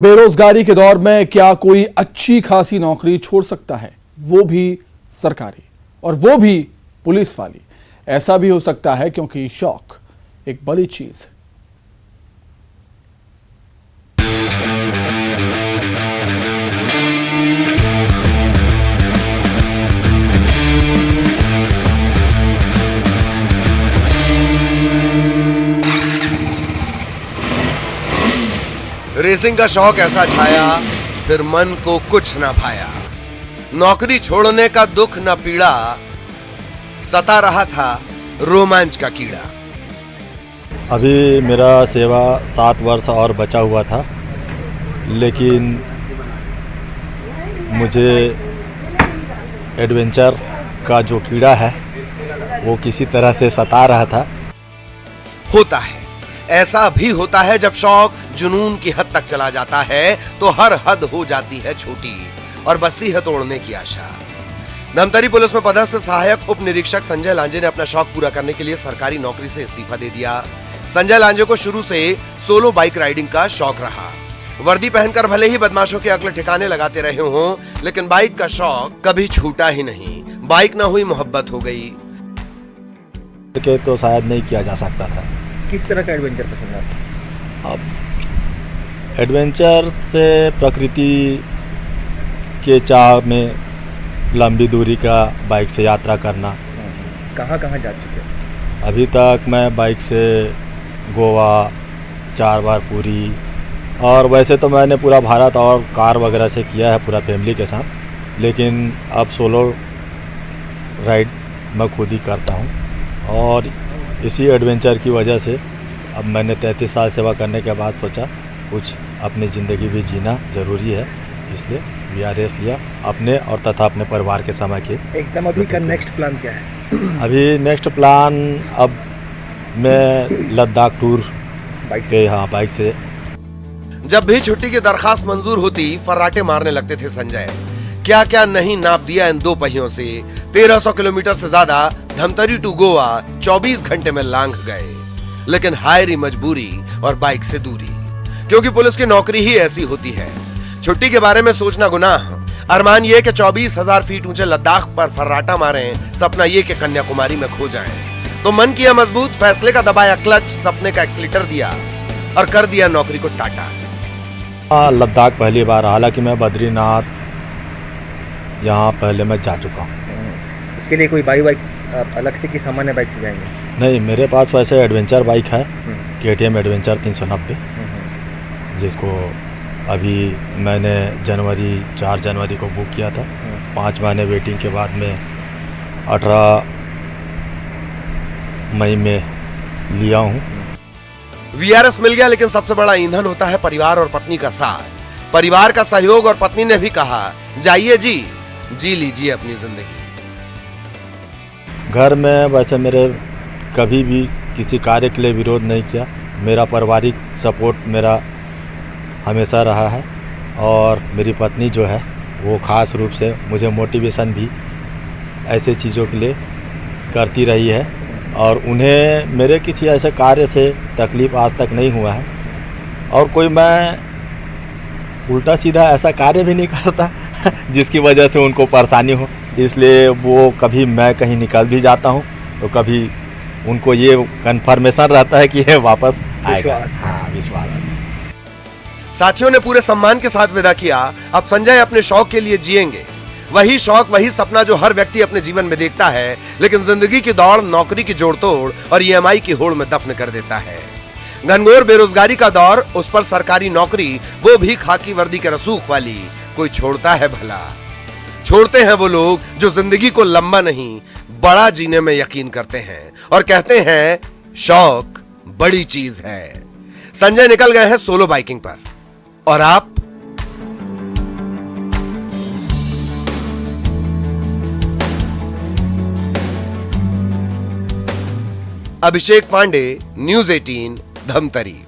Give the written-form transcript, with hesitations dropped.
बेरोजगारी के दौर में क्या कोई अच्छी खासी नौकरी छोड़ सकता है, वो भी सरकारी और वो भी पुलिस वाली? ऐसा भी हो सकता है क्योंकि शौक एक बड़ी चीज है। रेसिंग का शौक ऐसा छाया, फिर मन को कुछ न भाया। नौकरी छोड़ने का दुख न पीड़ा, सता रहा था रोमांच का कीड़ा। अभी मेरा सेवा 7 वर्ष और बचा हुआ था, लेकिन मुझे एडवेंचर का जो कीड़ा है वो किसी तरह से सता रहा था। होता है, ऐसा भी होता है जब शौक जुनून की हद तक चला जाता है तो हर हद हो जाती है छोटी और बचती है तोड़ने की आशा। धमतरी पुलिस में पदस्थ सहायक उप निरीक्षक संजय लांजे ने अपना शौक पूरा करने के लिए सरकारी नौकरी से इस्तीफा दे दिया। संजय लांजे को शुरू से सोलो बाइक राइडिंग का शौक रहा। वर्दी पहनकर भले ही बदमाशों के अकल ठिकाने लगाते रहे हों, लेकिन बाइक का शौक कभी छूटा ही नहीं। बाइक न हुई मोहब्बत हो गई के तो शायद नहीं किया जा सकता था। किस तरह का एडवेंचर पसंद आता? अब एडवेंचर से प्रकृति के चाह में लंबी दूरी का बाइक से यात्रा करना। कहाँ कहाँ जा चुके हैं? अभी तक मैं बाइक से गोवा, 4 बार पुरी, और वैसे तो मैंने पूरा भारत और कार वगैरह से किया है पूरा फैमिली के साथ, लेकिन अब सोलो राइड मैं खुद ही करता हूँ। और इसी एडवेंचर की वजह से अब मैंने 33 साल सेवा करने के बाद सोचा कुछ अपनी ज़िंदगी भी जीना ज़रूरी है, इसलिए VRS लिया अपने और तथा अपने परिवार के समय के। एकदम अभी का नेक्स्ट प्लान क्या है? अभी नेक्स्ट प्लान, अब मैं लद्दाख टूर बाइक से। जब भी छुट्टी की दरखास्त मंजूर होती, फर्राटे मारने लगते थे संजय। क्या क्या नहीं नाप दिया इन दो पहियों से। 1300 किलोमीटर से ज्यादा धमतरी टू गोवा 24 घंटे में लांघ गए, लेकिन हायरी मजबूरी और बाइक से दूरी, क्योंकि पुलिस की नौकरी ही ऐसी होती है। छुट्टी के बारे में सोचना गुनाह, अरमान ये कि 24,000 फीट ऊंचे लद्दाख पर फर्राटा मारें, सपना ये कि कन्याकुमारी में खो जाएं। तो मन किया मजबूत, फैसले का दबाया क्लच, सपने का एक्सीलेटर दिया और कर दिया नौकरी को टाटा। लद्दाख पहली बार, हालांकि मैं बद्रीनाथ यहाँ पहले मैं जा चुका हूँ। इसके लिए कोई बाइक अलग से कि सामान्य बाइक से जाएंगे? नहीं, मेरे पास वैसे एडवेंचर बाइक है, KTM एडवेंचर 390, जिसको अभी मैंने 4 जनवरी को बुक किया था। 5 महीने वेटिंग के बाद में 18 मई में लिया हूँ। VRS मिल गया, लेकिन सबसे बड़ा ईंधन होता है परिवार और पत्नी का साथ, परिवार का सहयोग। और पत्नी ने भी कहा, जाइए जी लीजिए अपनी जिंदगी। घर में वैसे मेरे कभी भी किसी कार्य के लिए विरोध नहीं किया। मेरा पारिवारिक सपोर्ट मेरा हमेशा रहा है, और मेरी पत्नी जो है वो ख़ास रूप से मुझे मोटिवेशन भी ऐसे चीज़ों के लिए करती रही है, और उन्हें मेरे किसी ऐसे कार्य से तकलीफ़ आज तक नहीं हुआ है। और कोई मैं उल्टा सीधा ऐसा कार्य भी नहीं करता जिसकी वजह से उनको परेशानी हो, इसलिए वो कभी मैं कहीं निकल भी जाता हूँ तो कभी उनको ये कन्फर्मेशन रहता है कि ये वापस आएगा। हाँ, विश्वास। साथियों ने पूरे सम्मान के साथ विदा किया। अब संजय अपने शौक के लिए जिएंगे, वही शौक, वही सपना जो हर व्यक्ति अपने जीवन में देखता है, लेकिन जिंदगी की दौड़, नौकरी की जोड़तोड़ और EMI की होड़ में दफन कर देता है। घनघोर बेरोजगारी का दौर, उस पर सरकारी नौकरी, वो भी खाकी वर्दी के रसूख वाली, कोई छोड़ता है भला? छोड़ते हैं वो लोग जो जिंदगी को लंबा नहीं बड़ा जीने में यकीन करते हैं और कहते हैं शौक बड़ी चीज है। संजय निकल गए हैं सोलो बाइकिंग पर, और आप? अभिषेक पांडे, न्यूज़ 18, धमतरी।